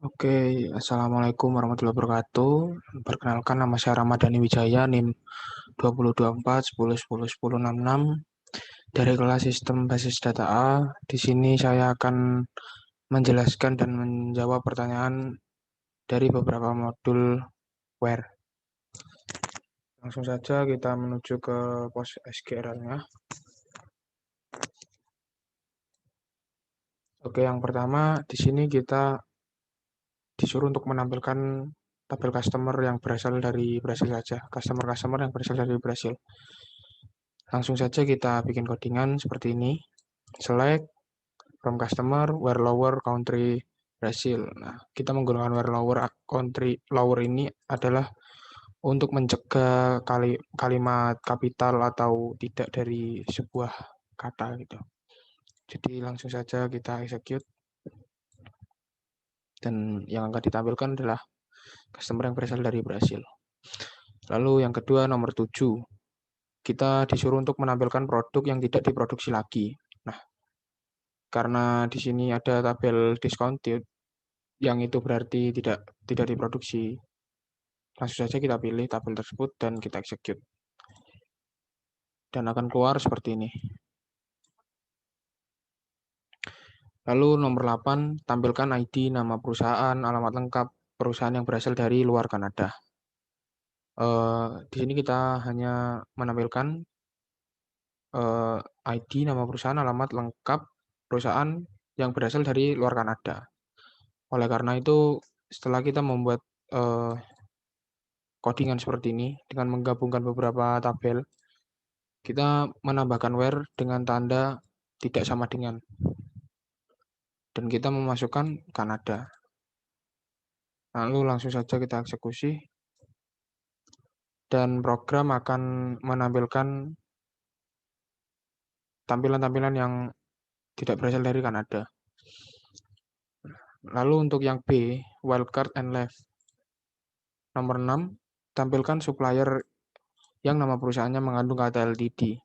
Oke, Assalamualaikum warahmatullahi wabarakatuh. Perkenalkan nama saya Ramadhani Wijaya, NIM 2024 10 10 10 66 dari kelas Sistem Basis Data A. Di sini saya akan menjelaskan dan menjawab pertanyaan dari beberapa modul WHERE. Langsung saja kita menuju ke pos SQL-nya. Oke, yang pertama di sini kita disuruh untuk menampilkan tabel customer yang berasal dari Brasil saja. Customer-customer yang berasal dari Brasil. Langsung saja kita bikin codingan seperti ini. Select from customer where lower country Brasil. Nah, kita menggunakan where lower country lower ini adalah untuk mencegah kalimat kapital atau tidak dari sebuah kata gitu. Jadi langsung saja kita execute. Dan yang akan ditampilkan adalah customer yang berasal dari Brasil. Lalu yang kedua nomor 7. Kita disuruh untuk menampilkan produk yang tidak diproduksi lagi. Nah, karena di sini ada tabel discounted, yang itu berarti tidak diproduksi. Langsung saja kita pilih tabel tersebut dan kita execute. Dan akan keluar seperti ini. Lalu nomor 8, tampilkan ID, nama perusahaan, alamat lengkap perusahaan yang berasal dari luar Kanada. Di sini kita hanya menampilkan ID, nama perusahaan, alamat lengkap perusahaan yang berasal dari luar Kanada. Oleh karena itu, setelah kita membuat codingan seperti ini dengan menggabungkan beberapa tabel, kita menambahkan where dengan tanda tidak sama dengan, dan kita memasukkan Kanada. Lalu langsung saja kita eksekusi, dan program akan menampilkan tampilan-tampilan yang tidak berasal dari Kanada. Lalu untuk yang B, wildcard and left. Nomor 6, tampilkan supplier yang nama perusahaannya mengandung kata LTD.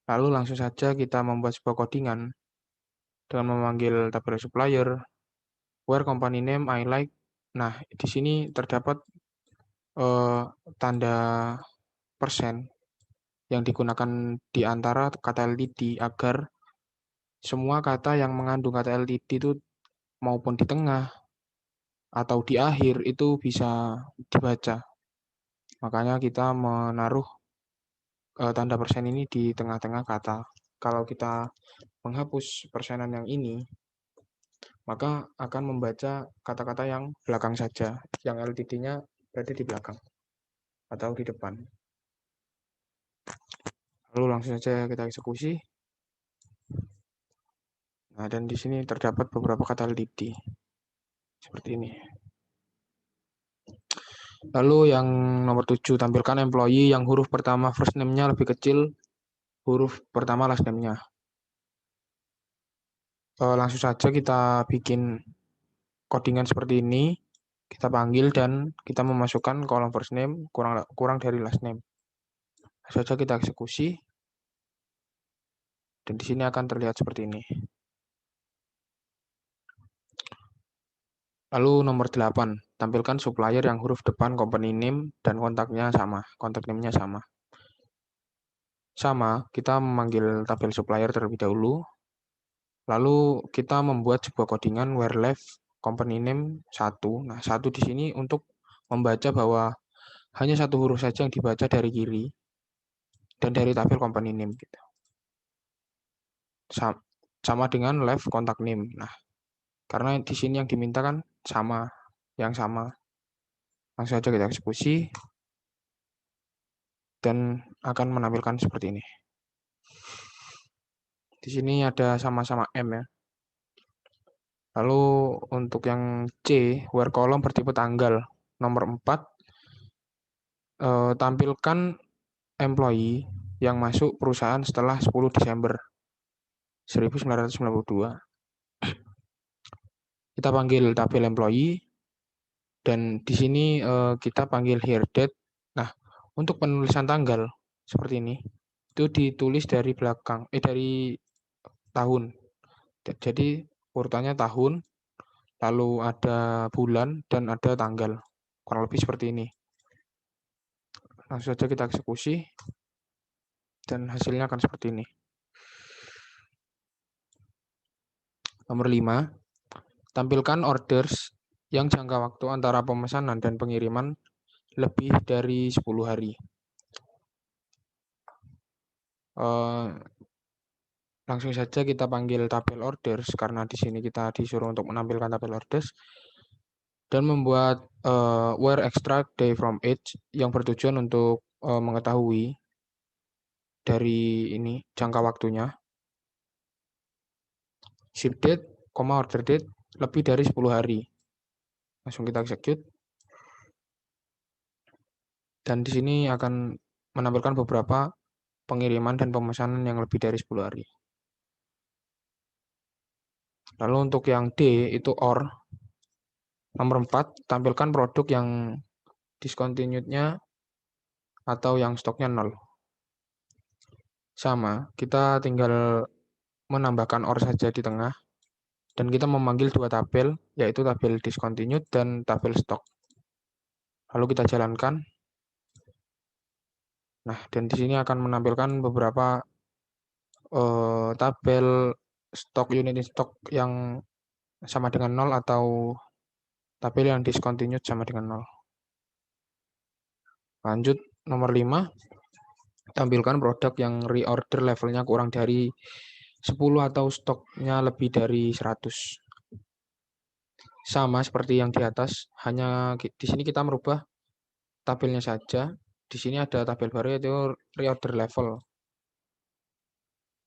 Lalu langsung saja kita membuat sebuah codingan dengan memanggil tabel supplier, where company name I like. Nah, di sini terdapat tanda persen yang digunakan di antara kata LTD agar semua kata yang mengandung kata LTD itu maupun di tengah atau di akhir itu bisa dibaca. Makanya kita menaruh tanda persen ini di tengah-tengah kata. Kalau kita menghapus persenan yang ini, maka akan membaca kata-kata yang belakang saja, yang LTD-nya berada di belakang atau di depan. Lalu langsung saja kita eksekusi. Nah, dan di sini terdapat beberapa kata LTD. Seperti ini. Lalu yang nomor 7, tampilkan employee yang huruf pertama first name-nya lebih kecil huruf pertama last name-nya. Langsung saja kita bikin codingan seperti ini. Kita panggil dan kita memasukkan kolom first name kurang dari last name. Langsung saja kita eksekusi. Dan di sini akan terlihat seperti ini. Lalu nomor 8, tampilkan supplier yang huruf depan company name dan kontaknya sama, kontak name-nya sama. Sama, kita memanggil tabel supplier terlebih dahulu. Lalu kita membuat sebuah codingan where left company name 1. Nah, 1 di sini untuk membaca bahwa hanya satu huruf saja yang dibaca dari kiri dan dari tabel company name gitu. Sama dengan left contact name. Nah, karena di sini yang diminta kan sama, yang sama. Langsung saja kita eksekusi dan akan menampilkan seperti ini. Di sini ada sama-sama M ya. Lalu untuk yang C, where column bertipe tanggal. Nomor 4, tampilkan employee yang masuk perusahaan setelah 10 Desember 1992. Kita panggil tabel employee dan di sini kita panggil here date. Nah, untuk penulisan tanggal seperti ini itu ditulis dari belakang dari tahun. Jadi urutannya tahun, lalu ada bulan, dan ada tanggal. Kurang lebih seperti ini. Langsung saja kita eksekusi, dan hasilnya akan seperti ini. Nomor 5, tampilkan orders yang jangka waktu antara pemesanan dan pengiriman lebih dari 10 hari. Langsung saja kita panggil tabel orders, karena di sini kita disuruh untuk menampilkan tabel orders, dan membuat where extract day from age yang bertujuan untuk mengetahui dari ini jangka waktunya. Ship date, order date lebih dari 10 hari. Langsung kita execute. Dan di sini akan menampilkan beberapa pengiriman dan pemesanan yang lebih dari 10 hari. Lalu untuk yang D itu OR. Nomor 4, tampilkan produk yang discontinued-nya atau yang stoknya 0. Sama, kita tinggal menambahkan OR saja di tengah. Dan kita memanggil dua tabel, yaitu tabel discontinued dan tabel stok. Lalu kita jalankan. Nah, dan di sini akan menampilkan beberapa tabel stok unit stok yang sama dengan 0 atau tabel yang discontinued sama dengan 0. Lanjut, nomor 5, tampilkan produk yang reorder levelnya kurang dari 10 atau stoknya lebih dari 100. Sama seperti yang di atas, hanya di sini kita merubah tabelnya saja. Di sini ada tabel baru yaitu reorder level.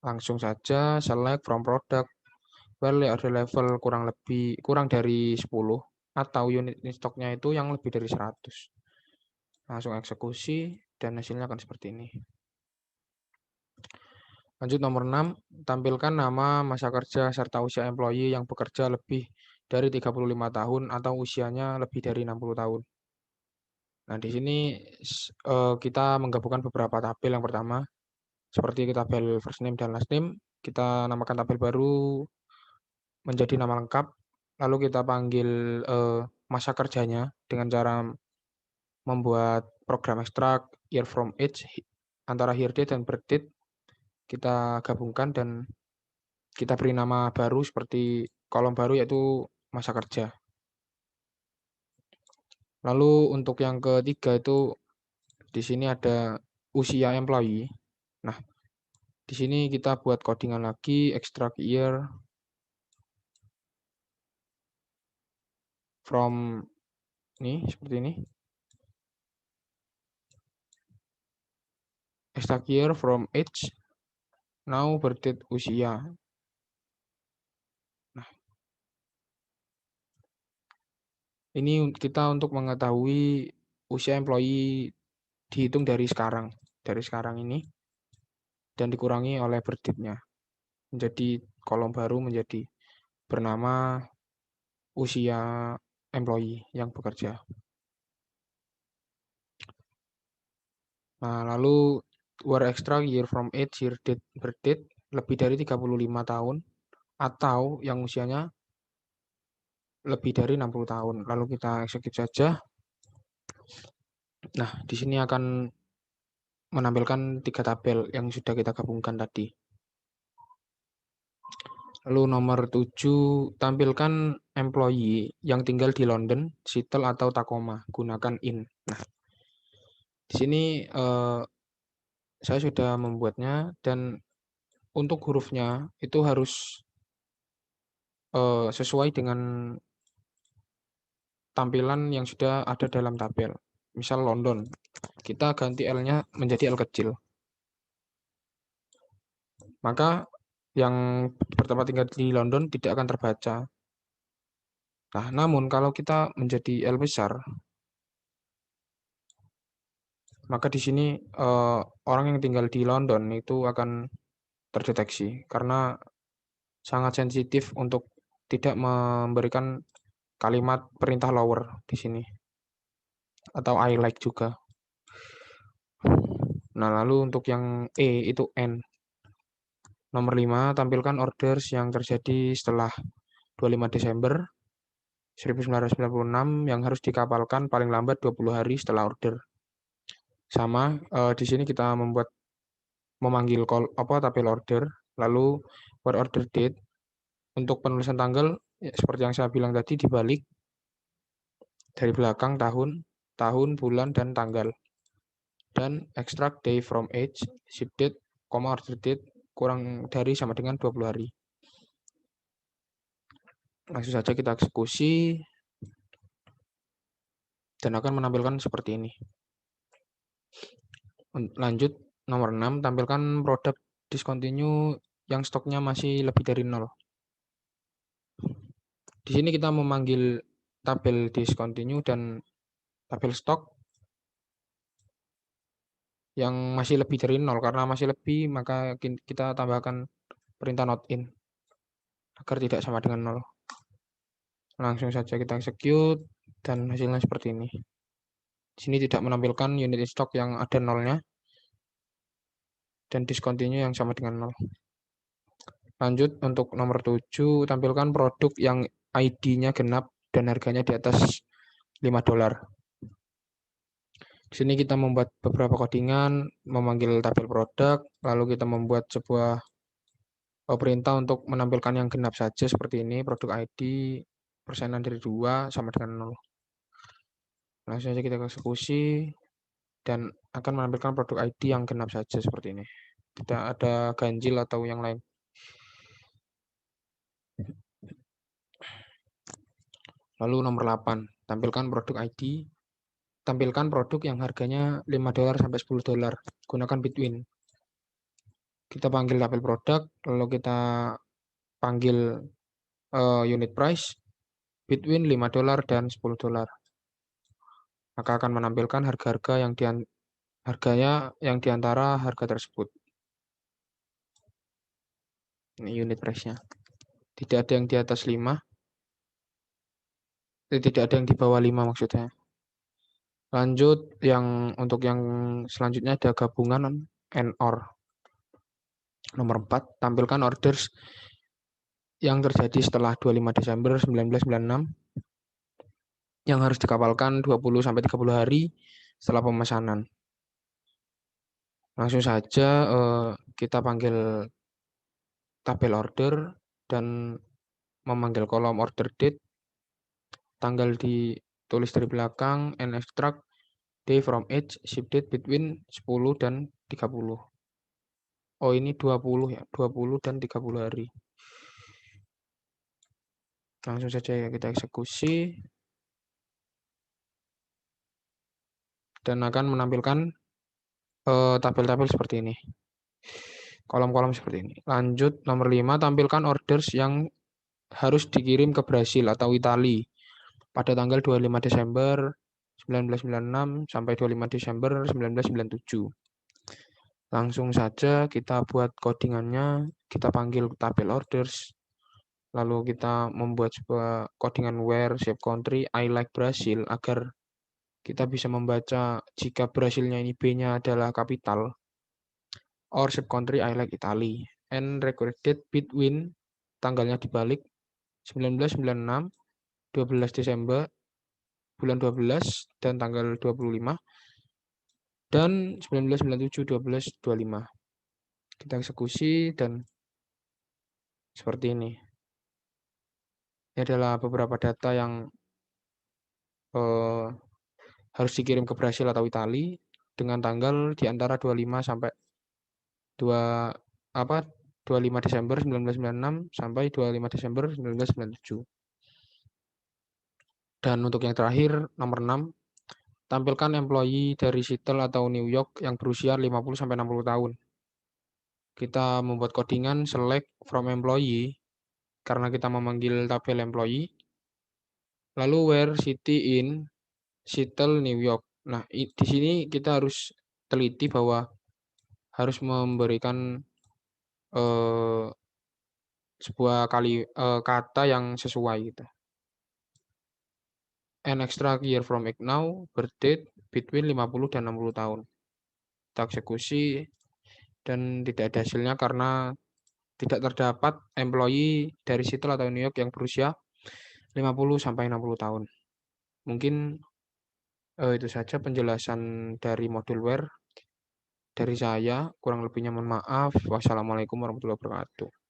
Langsung saja select from product where reorder level kurang dari 10 atau unit stoknya itu yang lebih dari 100. Langsung eksekusi dan hasilnya akan seperti ini. Lanjut nomor 6, tampilkan nama, masa kerja, serta usia employee yang bekerja lebih dari 35 tahun atau usianya lebih dari 60 tahun. Nah, di sini kita menggabungkan beberapa tabel. Yang pertama, seperti tabel first name dan last name, kita namakan tabel baru menjadi nama lengkap, lalu kita panggil masa kerjanya dengan cara membuat program ekstrak year from age antara here date dan birth date, kita gabungkan dan kita beri nama baru seperti kolom baru yaitu masa kerja. Lalu untuk yang ketiga itu di sini ada usia employee. Nah, di sini kita buat codingan lagi, extract year from ini seperti ini. Extract year from age, now birth date usia. Nah, ini kita untuk mengetahui usia employee dihitung dari sekarang ini, dan dikurangi oleh birth date-nya. Menjadi kolom baru menjadi bernama usia employee yang bekerja. Nah, lalu where extra year from age, year date, birth date lebih dari 35 tahun atau yang usianya lebih dari 60 tahun. Lalu kita execute saja. Nah, di sini akan menampilkan 3 tabel yang sudah kita gabungkan tadi. Lalu nomor 7, tampilkan employee yang tinggal di London, Seattle, atau Tacoma. Gunakan in. Nah, di sini saya sudah membuatnya, dan untuk hurufnya itu harus sesuai dengan tampilan yang sudah ada dalam tabel. Misal London, kita ganti L-nya menjadi L kecil. Maka yang bertempat tinggal di London tidak akan terbaca. Nah, namun kalau kita menjadi L besar, maka di sini orang yang tinggal di London itu akan terdeteksi karena sangat sensitif untuk tidak memberikan kalimat perintah lower di sini. Atau I like juga. Nah, lalu untuk yang E itu N. Nomor 5, tampilkan orders yang terjadi setelah 25 Desember 1996 yang harus dikapalkan paling lambat 20 hari setelah order. Sama, di sini kita memanggil tabel order, lalu where order date. Untuk penulisan tanggal, ya, seperti yang saya bilang tadi, dibalik dari belakang tahun, bulan, dan tanggal. Dan extract day from age, ship date, order date, kurang dari sama dengan 20 hari. Langsung saja kita eksekusi, dan akan menampilkan seperti ini. Lanjut, nomor 6, tampilkan produk discontinue yang stoknya masih lebih dari 0. Di sini kita memanggil tabel discontinue dan tabel stok yang masih lebih dari 0. Karena masih lebih, maka kita tambahkan perintah not in agar tidak sama dengan 0. Langsung saja kita execute dan hasilnya seperti ini. Di sini tidak menampilkan unit in stock yang ada nolnya dan discontinue yang sama dengan 0. Lanjut untuk nomor 7, tampilkan produk yang ID-nya genap dan harganya di atas $5. Di sini kita membuat beberapa codingan, memanggil tabel produk, lalu kita membuat sebuah perintah untuk menampilkan yang genap saja seperti ini, produk ID persenan dari 2 sama dengan 0. Langsung saja kita eksekusi dan akan menampilkan produk ID yang genap saja seperti ini. Tidak ada ganjil atau yang lain. Lalu nomor 8, tampilkan produk ID. Tampilkan produk yang harganya $5 sampai $10. Gunakan between. Kita panggil tabel produk, lalu kita panggil unit price between $5 dan $10. Maka akan menampilkan harga-harga harganya yang diantara harga tersebut. Ini unit price-nya. Tidak ada yang di atas 5. Tidak ada yang di bawah 5 maksudnya. Lanjut, untuk yang selanjutnya ada gabungan and or. Nomor 4, tampilkan orders yang terjadi setelah 25 Desember 1996 yang harus dikapalkan 20-30 hari setelah pemesanan. Langsung saja kita panggil tabel order dan memanggil kolom order date, tanggal ditulis dari belakang, and extract day from age, ship date between 10 dan 30. Oh, ini 20 ya, 20 dan 30 hari. Langsung saja ya kita eksekusi. Dan akan menampilkan tabel-tabel seperti ini. Kolom-kolom seperti ini. Lanjut, nomor 5, tampilkan orders yang harus dikirim ke Brasil atau Italia pada tanggal 25 Desember 1996 sampai 25 Desember 1997. Langsung saja kita buat codingannya, kita panggil tabel orders, lalu kita membuat sebuah codingan where shape country I like Brazil agar kita bisa membaca jika Brasilnya ini B-nya adalah kapital, or shape country I like Italy, and recorded between, tanggalnya dibalik, 1996, 12 Desember, bulan 12, dan tanggal 25, dan 1997, 12, 25. Kita eksekusi dan seperti ini. Ini adalah beberapa data yang harus dikirim ke Brasil atau Italia dengan tanggal di antara 25 sampai 25 Desember 1996 sampai 25 Desember 1997. Dan untuk yang terakhir, nomor 6, tampilkan employee dari Seattle atau New York yang berusia 50 sampai 60 tahun. Kita membuat codingan select from employee karena kita memanggil tabel employee. Lalu where city in Seattle, New York. Nah, di sini kita harus teliti bahwa harus memberikan sebuah kata yang sesuai gitu. An extra year from now, birth date between 50 dan 60 tahun. Kita eksekusi dan tidak ada hasilnya karena tidak terdapat employee dari Seattle atau New York yang berusia 50 sampai 60 tahun. Mungkin itu saja penjelasan dari modulware dari saya. Kurang lebihnya mohon maaf. Wassalamualaikum warahmatullahi wabarakatuh.